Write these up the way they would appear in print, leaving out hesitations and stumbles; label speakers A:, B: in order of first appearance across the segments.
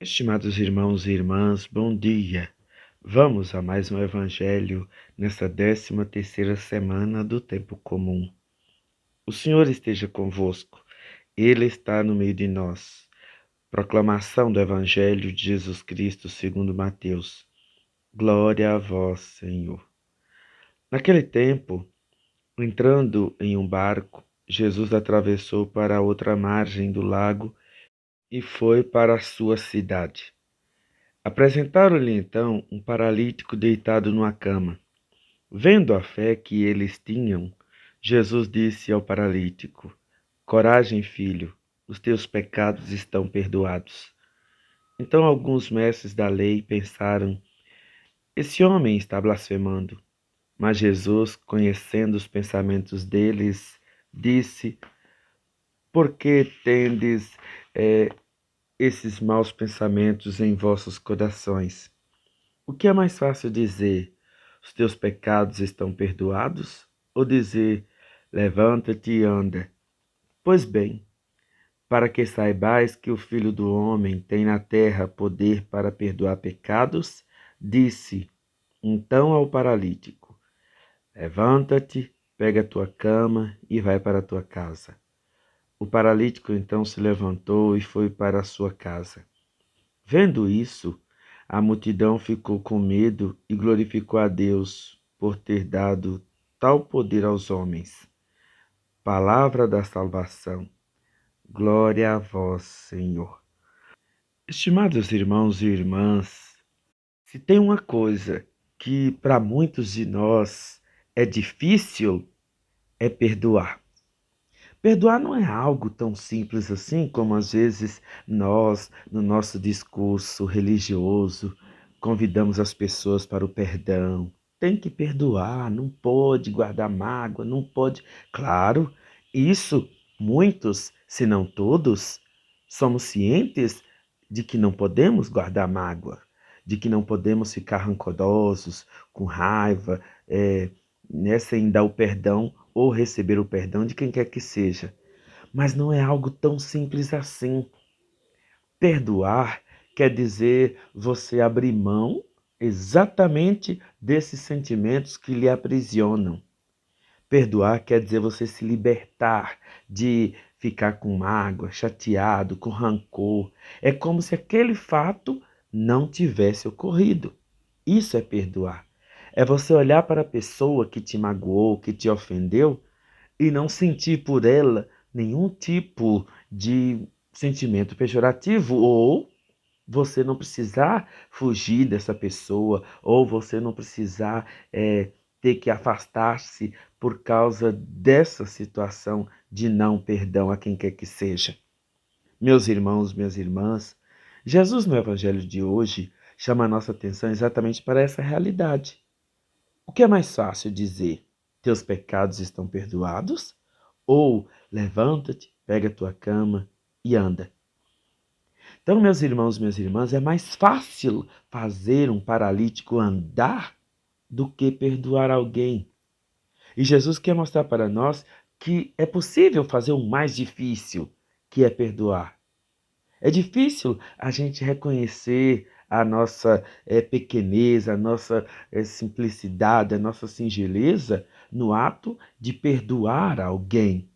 A: Estimados irmãos e irmãs, bom dia. Vamos a mais um evangelho nessa 13ª semana do tempo comum. O Senhor esteja convosco. Ele está no meio de nós. Proclamação do evangelho de Jesus Cristo segundo Mateus. Glória a vós, Senhor. Naquele tempo, entrando em um barco, Jesus atravessou para a outra margem do lago e foi para a sua cidade. Apresentaram-lhe então um paralítico deitado numa cama. Vendo a fé que eles tinham, Jesus disse ao paralítico: Coragem, filho, os teus pecados estão perdoados. Então alguns mestres da lei pensaram: Esse homem está blasfemando. Mas Jesus, conhecendo os pensamentos deles, disse: Por que tendes esses maus pensamentos em vossos corações? O que é mais fácil dizer: os teus pecados estão perdoados? Ou dizer: levanta-te e anda? Pois bem, para que saibais que o Filho do Homem tem na terra poder para perdoar pecados, disse então ao paralítico: levanta-te, pega a tua cama e vai para a tua casa. O paralítico então se levantou e foi para a sua casa. Vendo isso, a multidão ficou com medo e glorificou a Deus por ter dado tal poder aos homens. Palavra da salvação. Glória a vós, Senhor. Estimados irmãos e irmãs, se tem uma coisa que para muitos de nós é difícil, é perdoar. Perdoar não é algo tão simples assim como às vezes nós, no nosso discurso religioso, convidamos as pessoas para o perdão. Tem que perdoar, não pode guardar mágoa, não pode. Claro, isso muitos, se não todos, somos cientes de que não podemos guardar mágoa, de que não podemos ficar rancorosos, com raiva, sem dar o perdão ou receber o perdão de quem quer que seja. Mas não é algo tão simples assim. Perdoar quer dizer você abrir mão exatamente desses sentimentos que lhe aprisionam. Perdoar quer dizer você se libertar de ficar com mágoa, chateado, com rancor. É como se aquele fato não tivesse ocorrido. Isso é perdoar. É você olhar para a pessoa que te magoou, que te ofendeu e não sentir por ela nenhum tipo de sentimento pejorativo, ou você não precisar fugir dessa pessoa, ou você não precisar ter que afastar-se por causa dessa situação de não perdão a quem quer que seja. Meus irmãos, minhas irmãs, Jesus no Evangelho de hoje chama a nossa atenção exatamente para essa realidade. O que é mais fácil dizer? Teus pecados estão perdoados? Ou levanta-te, pega a tua cama e anda? Então, meus irmãos, minhas irmãs, é mais fácil fazer um paralítico andar do que perdoar alguém. E Jesus quer mostrar para nós que é possível fazer o mais difícil, que é perdoar. É difícil a gente reconhecer a nossa pequenez, a nossa simplicidade, a nossa singeleza no ato de perdoar alguém.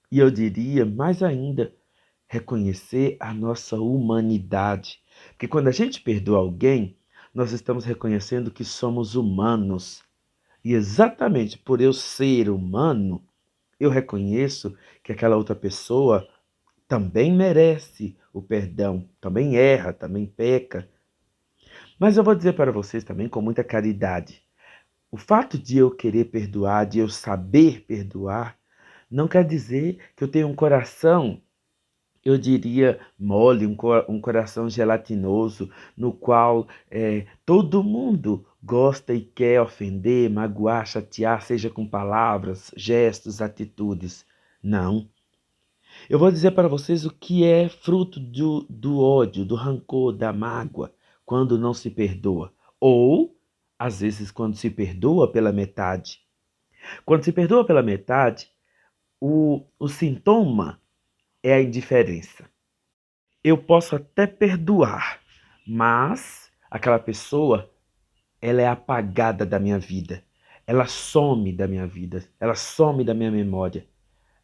A: E eu diria mais ainda, reconhecer a nossa humanidade. Porque quando a gente perdoa alguém, nós estamos reconhecendo que somos humanos. E exatamente por eu ser humano, eu reconheço que aquela outra pessoa também merece o perdão, também erra, também peca. Mas eu vou dizer para vocês também com muita caridade. O fato de eu querer perdoar, de eu saber perdoar, não quer dizer que eu tenho um coração, eu diria, mole, um coração gelatinoso, no qual todo mundo gosta e quer ofender, magoar, chatear, seja com palavras, gestos, atitudes. Não. Eu vou dizer para vocês o que é fruto do ódio, do rancor, da mágoa, quando não se perdoa. Ou, às vezes, quando se perdoa pela metade. Quando se perdoa pela metade, o sintoma é a indiferença. Eu posso até perdoar, mas aquela pessoa, ela é apagada da minha vida. Ela some da minha vida, ela some da minha memória.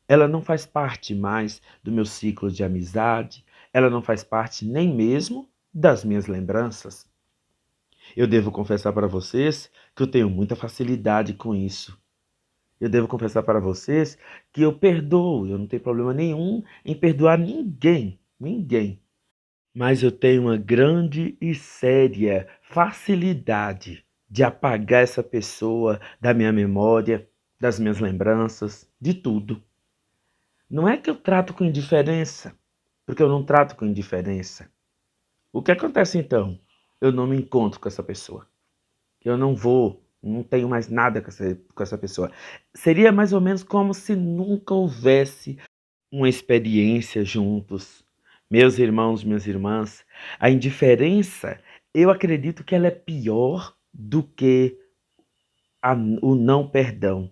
A: Ela não faz parte mais do meu ciclo de amizade, ela não faz parte nem mesmo das minhas lembranças. Eu devo confessar para vocês que eu tenho muita facilidade com isso. Eu devo confessar para vocês que eu perdoo, eu não tenho problema nenhum em perdoar ninguém, ninguém. Mas eu tenho uma grande e séria facilidade de apagar essa pessoa da minha memória, das minhas lembranças, de tudo. Não é que eu trato com indiferença, porque eu não trato com indiferença. O que acontece então? Eu não me encontro com essa pessoa. Eu não vou, não tenho mais nada com essa pessoa. Seria mais ou menos como se nunca houvesse uma experiência juntos. Meus irmãos, minhas irmãs, a indiferença, eu acredito que ela é pior do que o não perdão.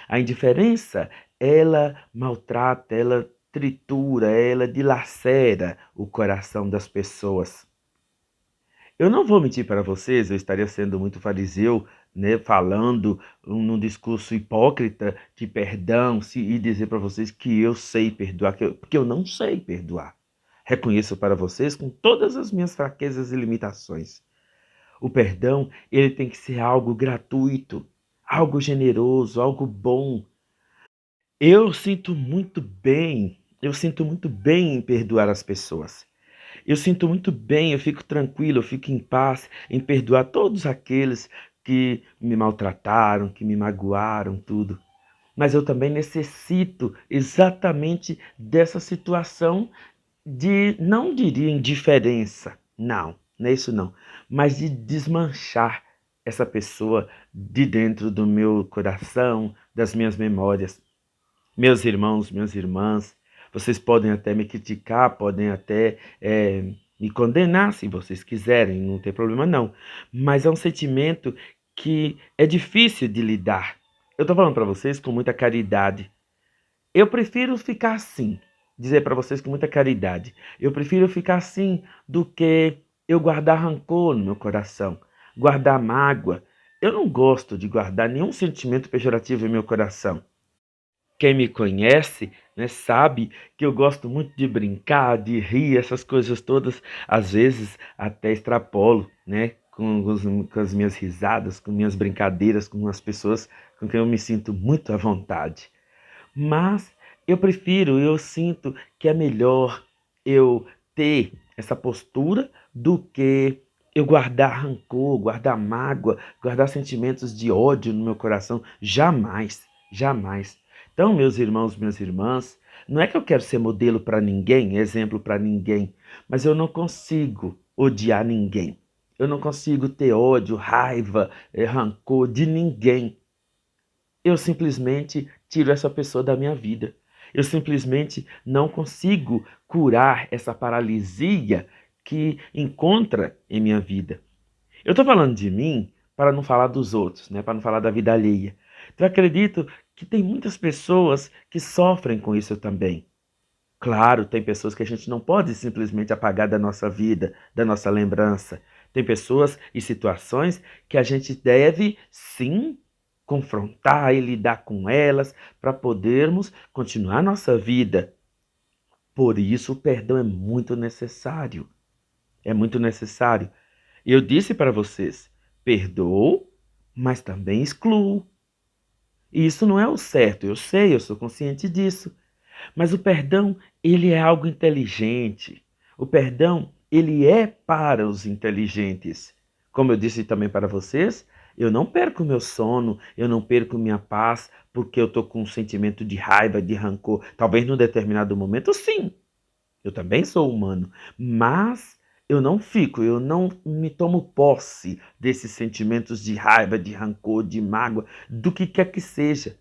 A: A indiferença, ela maltrata, ela tritura, ela dilacera o coração das pessoas. Eu não vou mentir para vocês, eu estaria sendo muito fariseu, né, falando num discurso hipócrita de perdão e dizer para vocês que eu sei perdoar, porque eu não sei perdoar. Reconheço para vocês com todas as minhas fraquezas e limitações. O perdão, ele tem que ser algo gratuito, algo generoso, algo bom. Eu sinto muito bem em perdoar as pessoas. Eu sinto muito bem, eu fico tranquilo, eu fico em paz em perdoar todos aqueles que me maltrataram, que me magoaram, tudo. Mas eu também necessito exatamente dessa situação de, não diria indiferença, não é isso não, mas de desmanchar essa pessoa de dentro do meu coração, das minhas memórias. Meus irmãos, minhas irmãs, vocês podem até me criticar, podem até me condenar se vocês quiserem, não tem problema não. Mas é um sentimento que é difícil de lidar. Eu estou falando para vocês com muita caridade. Eu prefiro ficar assim, dizer para vocês com muita caridade. Eu prefiro ficar assim do que eu guardar rancor no meu coração, guardar mágoa. Eu não gosto de guardar nenhum sentimento pejorativo em meu coração. Quem me conhece, né, sabe que eu gosto muito de brincar, de rir, essas coisas todas. Às vezes até extrapolo, né, com as minhas risadas, com minhas brincadeiras, com as pessoas com quem eu me sinto muito à vontade. Mas eu sinto que é melhor eu ter essa postura do que eu guardar rancor, guardar mágoa, guardar sentimentos de ódio no meu coração. Jamais, jamais. Então, meus irmãos, minhas irmãs, não é que eu quero ser modelo para ninguém, exemplo para ninguém, mas eu não consigo odiar ninguém. Eu não consigo ter ódio, raiva, rancor de ninguém. Eu simplesmente tiro essa pessoa da minha vida. Eu simplesmente não consigo curar essa paralisia que encontra em minha vida. Eu estou falando de mim para não falar dos outros, né? Para não falar da vida alheia. Então, eu acredito que tem muitas pessoas que sofrem com isso também. Claro, tem pessoas que a gente não pode simplesmente apagar da nossa vida, da nossa lembrança. Tem pessoas e situações que a gente deve sim confrontar e lidar com elas para podermos continuar nossa vida. Por isso, o perdão é muito necessário. É muito necessário. Eu disse para vocês, perdoo, mas também excluo. E isso não é o certo, eu sei, eu sou consciente disso. Mas o perdão, ele é algo inteligente. O perdão, ele é para os inteligentes. Como eu disse também para vocês, eu não perco meu sono, eu não perco minha paz porque eu estou com um sentimento de raiva, de rancor. Talvez num determinado momento, sim. Eu também sou humano. Mas eu não me tomo posse desses sentimentos de raiva, de rancor, de mágoa, do que quer que seja.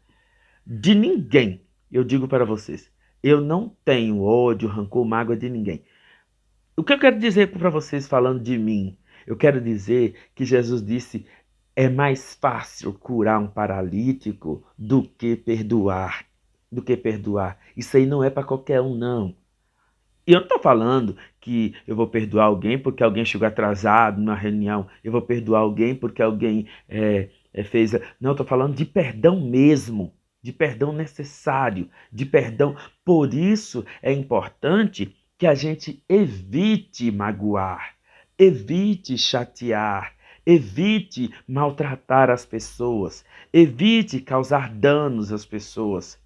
A: De ninguém. Eu digo para vocês, eu não tenho ódio, rancor, mágoa de ninguém. O que eu quero dizer para vocês falando de mim? Eu quero dizer que Jesus disse: é mais fácil curar um paralítico do que perdoar. Do que perdoar. Isso aí não é para qualquer um, não. E eu não estou falando que eu vou perdoar alguém porque alguém chegou atrasado numa reunião. Eu vou perdoar alguém porque alguém fez. Não, eu estou falando de perdão mesmo. De perdão necessário. De perdão. Por isso é importante que a gente evite magoar. Evite chatear. Evite maltratar as pessoas. Evite causar danos às pessoas.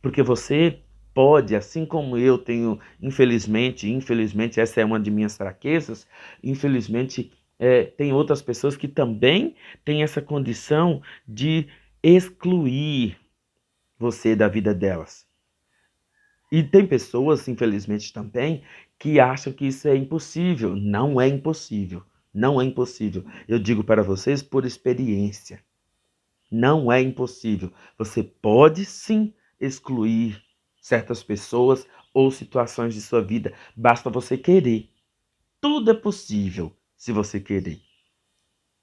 A: Porque você pode, assim como eu tenho, infelizmente, essa é uma de minhas fraquezas, infelizmente, tem outras pessoas que também têm essa condição de excluir você da vida delas. E tem pessoas, infelizmente também, que acham que isso é impossível. Não é impossível. Não é impossível. Eu digo para vocês por experiência. Não é impossível. Você pode sim excluir certas pessoas ou situações de sua vida. Basta você querer. Tudo é possível se você querer.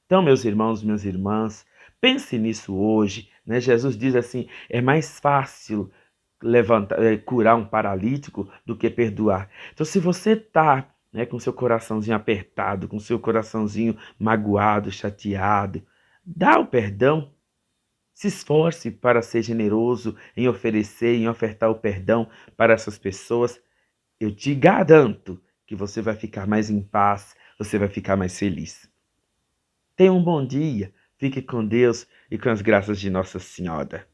A: Então, meus irmãos, minhas irmãs, pense nisso hoje, né? Jesus diz assim: é mais fácil curar um paralítico do que perdoar. Então, se você está, né, com seu coraçãozinho apertado, com seu coraçãozinho magoado, chateado, dá o perdão. Se esforce para ser generoso em oferecer, em ofertar o perdão para essas pessoas. Eu te garanto que você vai ficar mais em paz, você vai ficar mais feliz. Tenha um bom dia, fique com Deus e com as graças de Nossa Senhora.